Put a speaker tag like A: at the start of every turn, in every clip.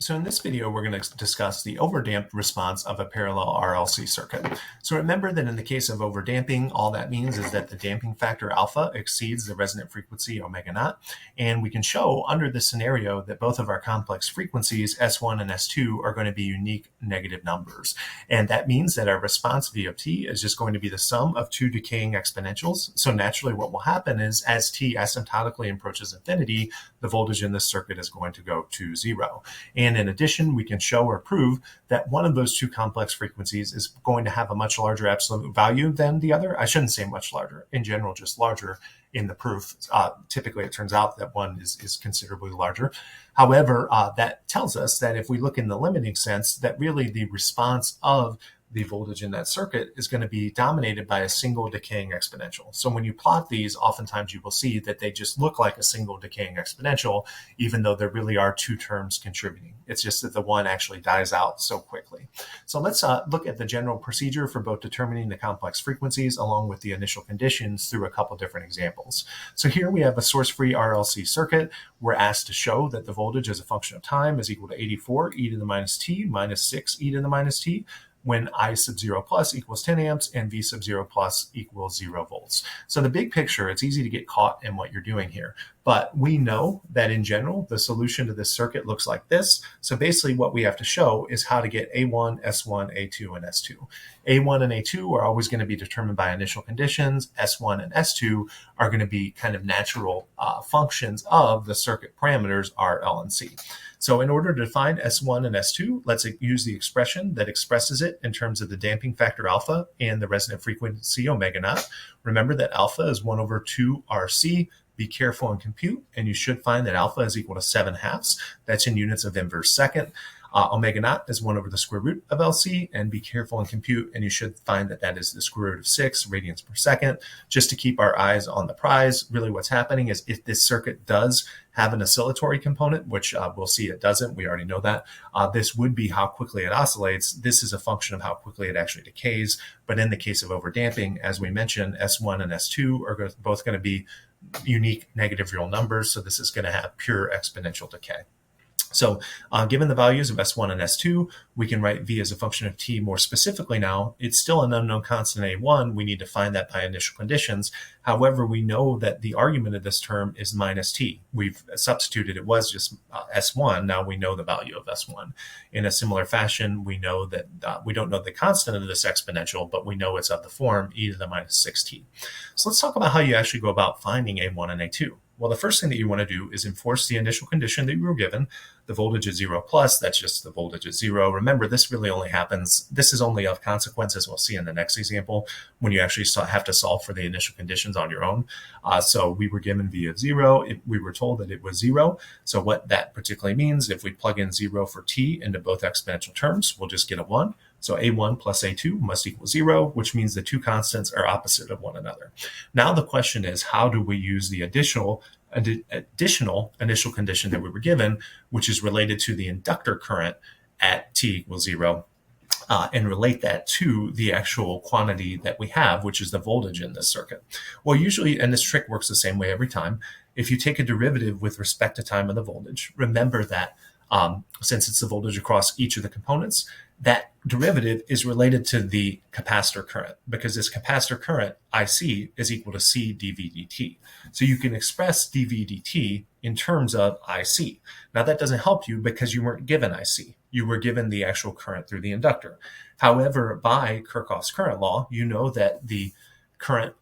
A: So in this video, we're going to discuss the overdamped response of a parallel RLC circuit. So remember that in the case of overdamping, all that means is that the damping factor alpha exceeds the resonant frequency omega naught. And we can show under this scenario that both of our complex frequencies, S1 and S2, are going to be unique negative numbers. And that means that our response V of t is just going to be the sum of two decaying exponentials. So naturally what will happen is as t asymptotically approaches infinity, the voltage in this circuit is going to go to zero. And in addition, we can show or prove that one of those two complex frequencies is going to have a much larger absolute value than the other. I shouldn't say much larger, in general, just larger in the proof. Typically, it turns out that one is considerably larger. However, that tells us that if we look in the limiting sense, that really the response of the voltage in that circuit is going to be dominated by a single decaying exponential. So when you plot these, oftentimes you will see that they just look like a single decaying exponential, even though there really are two terms contributing. It's just that the one actually dies out so quickly. So let's look at the general procedure for both determining the complex frequencies along with the initial conditions through a couple different examples. So here we have a source-free RLC circuit. We're asked to show that the voltage as a function of time is equal to 84 e to the minus t minus 6 e to the minus t, when I sub 0 plus equals 10 amps and V sub 0 plus equals 0 volts. So the big picture, it's easy to get caught in what you're doing here. But we know that in general, the solution to this circuit looks like this. So basically what we have to show is how to get A1, S1, A2, and S2. A1 and A2 are always going to be determined by initial conditions. S1 and S2 are going to be kind of natural functions of the circuit parameters R, L, and C. So in order to define S1 and S2, let's use the expression that expresses it in terms of the damping factor alpha and the resonant frequency omega naught. Remember that alpha is 1 over 2 RC. Be careful and compute, and you should find that alpha is equal to 7/2. That's in units of inverse second. Omega naught is 1 over the square root of LC, and be careful and compute, and you should find that that is the square root of 6 radians per second. Just to keep our eyes on the prize, really what's happening is if this circuit does have an oscillatory component, which we'll see it doesn't, we already know that, this would be how quickly it oscillates. This is a function of how quickly it actually decays, but in the case of overdamping, as we mentioned, S1 and S2 are both going to be unique negative real numbers, so this is going to have pure exponential decay. So given the values of S1 and S2, we can write V as a function of t more specifically now. It's still an unknown constant A1. We need to find that by initial conditions. However, we know that the argument of this term is minus t. We've substituted it was just S1. Now we know the value of S1. In a similar fashion, we know that we don't know the constant of this exponential, but we know it's of the form e to the minus 6t. So let's talk about how you actually go about finding A1 and A2. Well, the first thing that you want to do is enforce the initial condition that you were given. The voltage is 0 plus, that's just the voltage at 0. Remember, this really only happens, this is only of consequence, as we'll see in the next example, when you actually have to solve for the initial conditions on your own. So we were given V of 0. We were told that it was 0. So what that particularly means, if we plug in 0 for t into both exponential terms, we'll just get a 1. So A1 plus A2 must equal 0, which means the two constants are opposite of one another. Now the question is, how do we use the additional initial condition that we were given, which is related to the inductor current at t equals 0, and relate that to the actual quantity that we have, which is the voltage in this circuit? Well, usually, and this trick works the same way every time, if you take a derivative with respect to time of the voltage, remember that since it's the voltage across each of the components, that derivative is related to the capacitor current, because this capacitor current, IC, is equal to C dV dt. So you can express dV dt in terms of IC. Now that doesn't help you because you weren't given IC. You were given the actual current through the inductor. However, by Kirchhoff's current law, you know that the current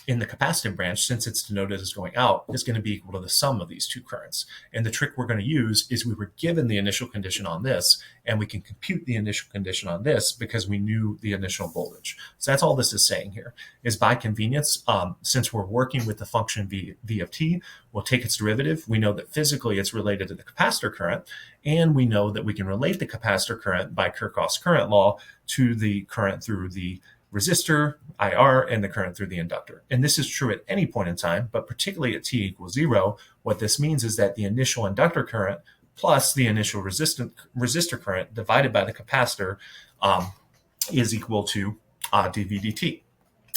A: in the capacitive branch, since it's denoted as going out, is going to be equal to the sum of these two currents. And the trick we're going to use is we were given the initial condition on this, and we can compute the initial condition on this because we knew the initial voltage. So that's all this is saying here, is by convenience, since we're working with the function V of t, we'll take its derivative. We know that physically it's related to the capacitor current, and we know that we can relate the capacitor current by Kirchhoff's current law to the current through the resistor, IR, and the current through the inductor. And this is true at any point in time, but particularly at t equals 0, what this means is that the initial inductor current plus the initial resistor current divided by the capacitor is equal to dV dt.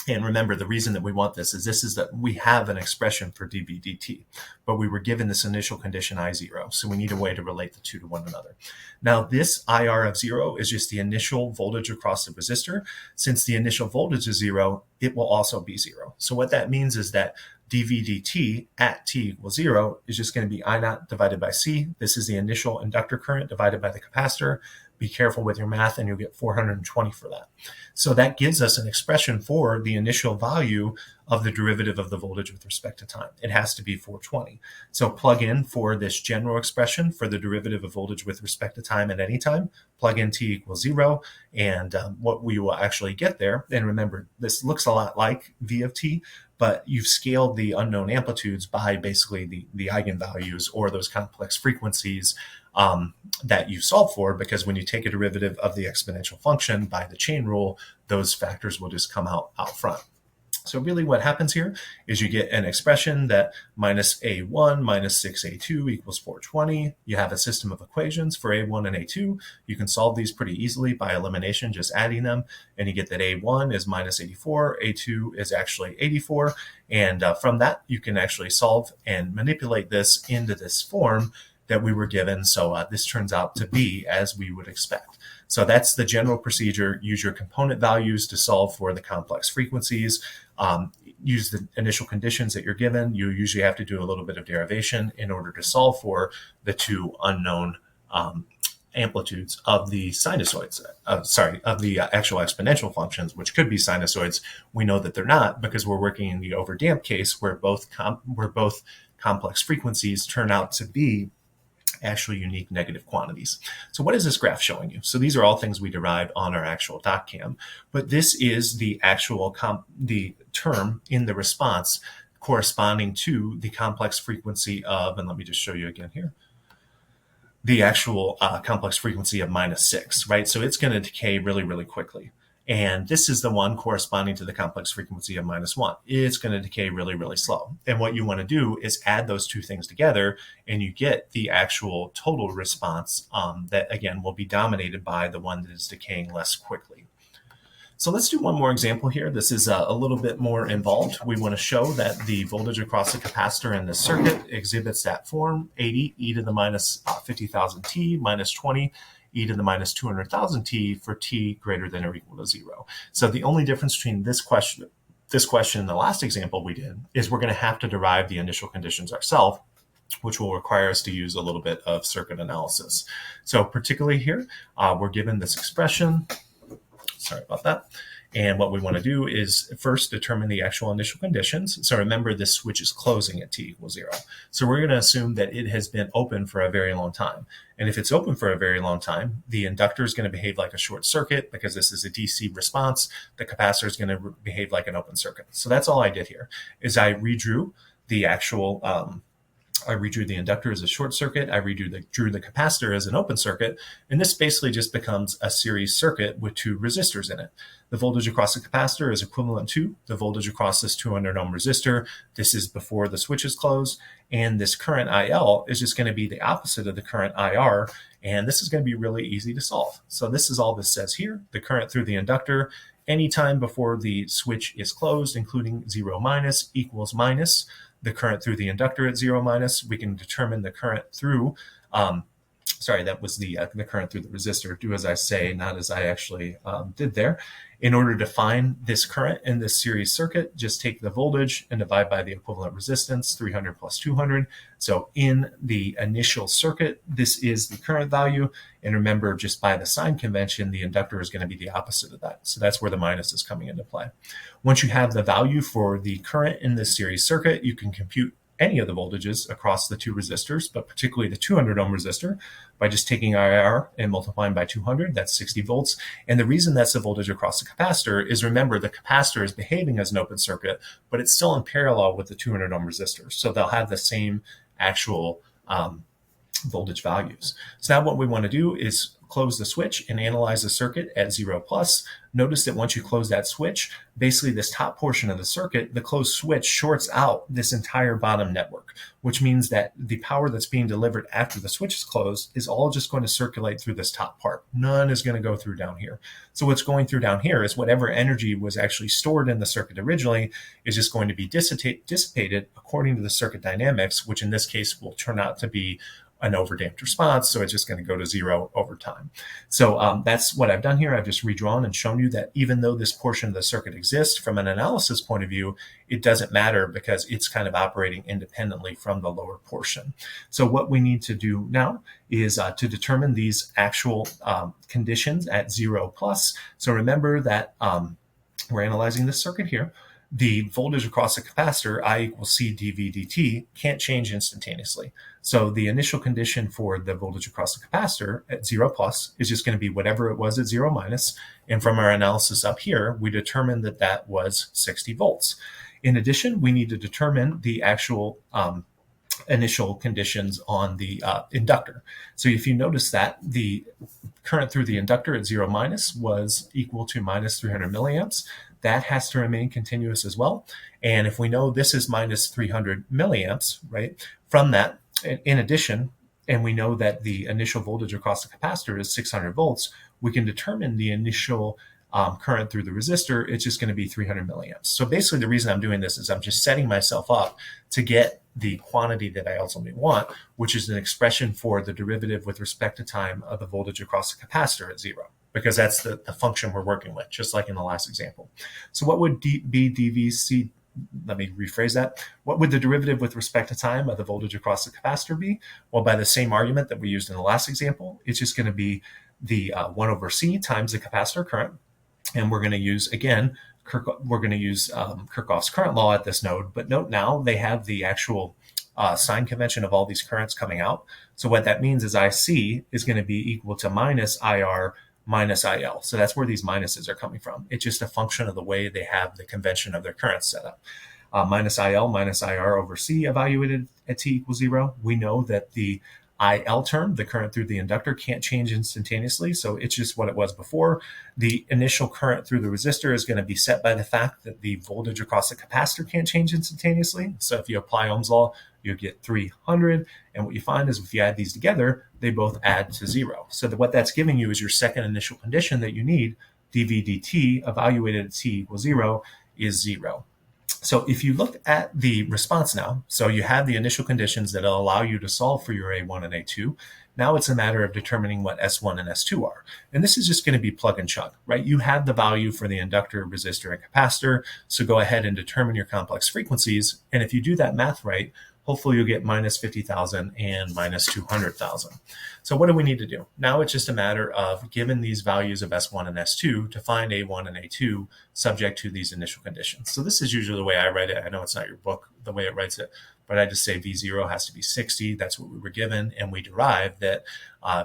A: And remember, the reason that we want this is that we have an expression for dV dt, but we were given this initial condition I0. So we need a way to relate the two to one another. Now, this IR of 0 is just the initial voltage across the resistor. Since the initial voltage is 0, it will also be 0. So what that means is that dV dt at t equals 0 is just going to be I naught divided by C. This is the initial inductor current divided by the capacitor. Be careful with your math and you'll get 420 for that. So that gives us an expression for the initial value of the derivative of the voltage with respect to time. It has to be 420. So plug in for this general expression for the derivative of voltage with respect to time at any time, plug in t equals 0, and what we will actually get there, and remember, this looks a lot like V of t, but you've scaled the unknown amplitudes by basically the eigenvalues or those complex frequencies that you solve for, because when you take a derivative of the exponential function by the chain rule, those factors will just come out front. So really what happens here is you get an expression that minus A1 minus 6A2 equals 420. You have a system of equations for A1 and A2. You can solve these pretty easily by elimination, just adding them. And you get that A1 is minus 84, A2 is actually 84. And from that, you can actually solve and manipulate this into this form that we were given. So this turns out to be as we would expect. So that's the general procedure. Use your component values to solve for the complex frequencies. Use the initial conditions that you're given. You usually have to do a little bit of derivation in order to solve for the two unknown amplitudes of the sinusoids, of the actual exponential functions, which could be sinusoids. We know that they're not because we're working in the overdamped case where both complex frequencies turn out to be actually unique negative quantities. So what is this graph showing you? So these are all things we derived on our actual DocCam, but this is the actual the term in the response corresponding to the complex frequency of, and let me just show you again here, the actual complex frequency of -6, right? So it's going to decay really, really quickly. And this is the one corresponding to the complex frequency of -1. It's going to decay really, really slow. And what you want to do is add those two things together and you get the actual total response that, again, will be dominated by the one that is decaying less quickly. So let's do one more example here. This is a little bit more involved. We want to show that the voltage across the capacitor in this circuit exhibits that form, 80 e to the minus 50,000 t minus 20 e to the minus 200,000 t for t greater than or equal to 0. So the only difference between this question and the last example we did is we're going to have to derive the initial conditions ourselves, which will require us to use a little bit of circuit analysis. So particularly here, we're given this expression. Sorry about that. And what we want to do is first determine the actual initial conditions. So remember, this switch is closing at t equals 0. So we're going to assume that it has been open for a very long time. And if it's open for a very long time, the inductor is going to behave like a short circuit because this is a DC response. The capacitor is going to behave like an open circuit. So that's all I did here is I redrew the actual I redrew the inductor as a short circuit. I drew the capacitor as an open circuit. And this basically just becomes a series circuit with two resistors in it. The voltage across the capacitor is equivalent to the voltage across this 200 ohm resistor. This is before the switch is closed. And this current IL is just going to be the opposite of the current IR. And this is going to be really easy to solve. So this is all this says here. The current through the inductor anytime before the switch is closed, including 0 minus, equals minus the current through the inductor at 0 minus. We can determine the current through, that was the current through the resistor. Do as I say, not as I actually did there. In order to find this current in this series circuit, just take the voltage and divide by the equivalent resistance, 300 plus 200. So in the initial circuit, this is the current value. And remember, just by the sign convention, the inductor is going to be the opposite of that. So that's where the minus is coming into play. Once you have the value for the current in this series circuit, you can compute any of the voltages across the two resistors, but particularly the 200 ohm resistor, by just taking IR and multiplying by 200, that's 60 volts. And the reason that's the voltage across the capacitor is, remember, the capacitor is behaving as an open circuit, but it's still in parallel with the 200 ohm resistor. So they'll have the same actual voltage values. So now what we want to do is close the switch and analyze the circuit at 0 plus. Notice that once you close that switch, basically this top portion of the circuit, the closed switch shorts out this entire bottom network, which means that the power that's being delivered after the switch is closed is all just going to circulate through this top part. None is going to go through down here. So what's going through down here is whatever energy was actually stored in the circuit originally is just going to be dissipated according to the circuit dynamics, which in this case will turn out to be an overdamped response, so it's just going to go to 0 over time. So that's what I've done here. I've just redrawn and shown you that even though this portion of the circuit exists, from an analysis point of view, it doesn't matter because it's kind of operating independently from the lower portion. So what we need to do now is to determine these actual conditions at 0 plus. So remember that we're analyzing this circuit here. The voltage across the capacitor, I equals C dV dt, can't change instantaneously. So the initial condition for the voltage across the capacitor at 0 plus is just going to be whatever it was at 0 minus. And from our analysis up here, we determined that that was 60 volts. In addition, we need to determine the actual initial conditions on the inductor. So if you notice that the current through the inductor at 0 minus was equal to minus 300 milliamps, that has to remain continuous as well. And if we know this is minus 300 milliamps, right, from that, in addition, and we know that the initial voltage across the capacitor is 600 volts, we can determine the initial current through the resistor. It's just going to be 300 milliamps. So basically the reason I'm doing this is I'm just setting myself up to get the quantity that I ultimately want, which is an expression for the derivative with respect to time of the voltage across the capacitor at 0. Because that's the function we're working with, just like in the last example. So what would be dVc? Let me rephrase that. What would the derivative with respect to time of the voltage across the capacitor be? Well, by the same argument that we used in the last example, it's just going to be the 1 over C times the capacitor current. And we're going to use, again, Kirchhoff's current law at this node. But note now they have the actual sign convention of all these currents coming out. So what that means is IC is going to be equal to minus IR minus IL. So that's where these minuses are coming from. It's just a function of the way they have the convention of their currents set up. Minus IL minus IR over C evaluated at t equals 0. We know that the IL term, the current through the inductor, can't change instantaneously, so it's just what it was before. The initial current through the resistor is going to be set by the fact that the voltage across the capacitor can't change instantaneously. So if you apply Ohm's law, you get 300, and what you find is if you add these together, they both add to 0. So what that's giving you is your second initial condition that you need, dV dt, evaluated at t equals 0, is 0. So if you look at the response now, so you have the initial conditions that will allow you to solve for your A1 and A2. Now it's a matter of determining what S1 and S2 are. And this is just going to be plug and chug, right? You have the value for the inductor, resistor, and capacitor. So go ahead and determine your complex frequencies. And if you do that math right, hopefully you'll get minus 50,000 and minus 200,000. So what do we need to do? Now it's just a matter of, given these values of S1 and S2, to find A1 and A2 subject to these initial conditions. So this is usually the way I write it. I know it's not your book, the way it writes it, but I just say V0 has to be 60. That's what we were given. And we derive that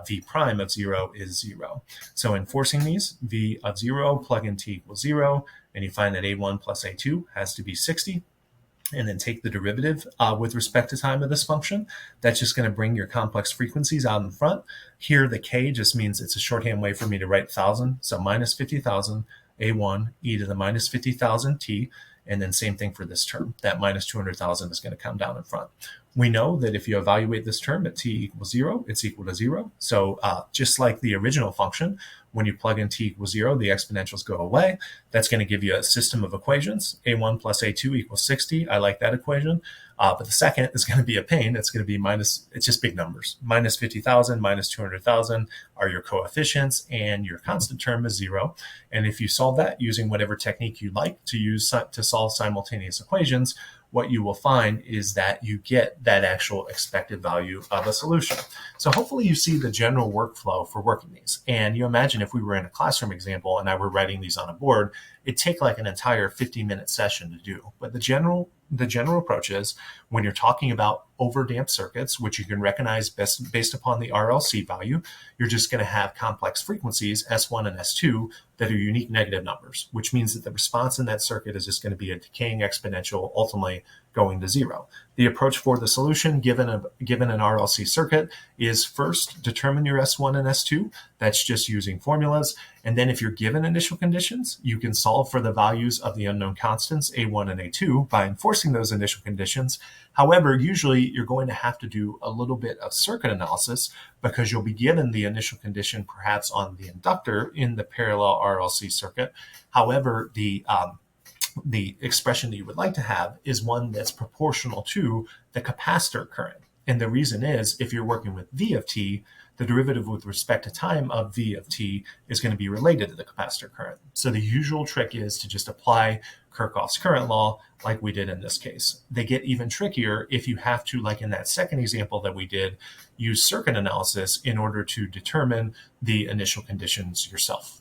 A: V prime of 0 is 0. So enforcing these, V of 0, plug in t equals 0, and you find that A1 plus A2 has to be 60. And then take the derivative with respect to time of this function. That's just going to bring your complex frequencies out in front. Here, the K just means it's a shorthand way for me to write 1,000. So minus 50,000, A1, e to the minus 50,000 t. And then same thing for this term. That minus 200,000 is going to come down in front. We know that if you evaluate this term at t equals 0, it's equal to 0. So just like the original function, when you plug in t equals 0, the exponentials go away. That's going to give you a system of equations. A1 plus A2 equals 60. I like that equation. But the second is going to be a pain. It's going to be minus, it's just big numbers. Minus 50,000, minus 200,000 are your coefficients, and your constant term is 0. And if you solve that using whatever technique you like to use to solve simultaneous equations, what you will find is that you get that actual expected value of a solution. So hopefully you see the general workflow for working these. And you imagine if we were in a classroom example and I were writing these on a board, it'd take like an entire 50-minute session to do. But the general approach is, when you're talking about overdamped circuits, which you can recognize based upon the RLC value, you're just going to have complex frequencies, S1 and S2, that are unique negative numbers, which means that the response in that circuit is just going to be a decaying exponential, ultimately going to 0. The approach for the solution given an RLC circuit is first determine your S1 and S2. That's just using formulas. And then if you're given initial conditions, you can solve for the values of the unknown constants A1 and A2 by enforcing those initial conditions. However, usually you're going to have to do a little bit of circuit analysis because you'll be given the initial condition perhaps on the inductor in the parallel RLC circuit. However, the expression that you would like to have is one that's proportional to the capacitor current. And the reason is, if you're working with V of t, the derivative with respect to time of V of t is going to be related to the capacitor current. So the usual trick is to just apply Kirchhoff's current law like we did in this case. They get even trickier if you have to, like in that second example that we did, use circuit analysis in order to determine the initial conditions yourself.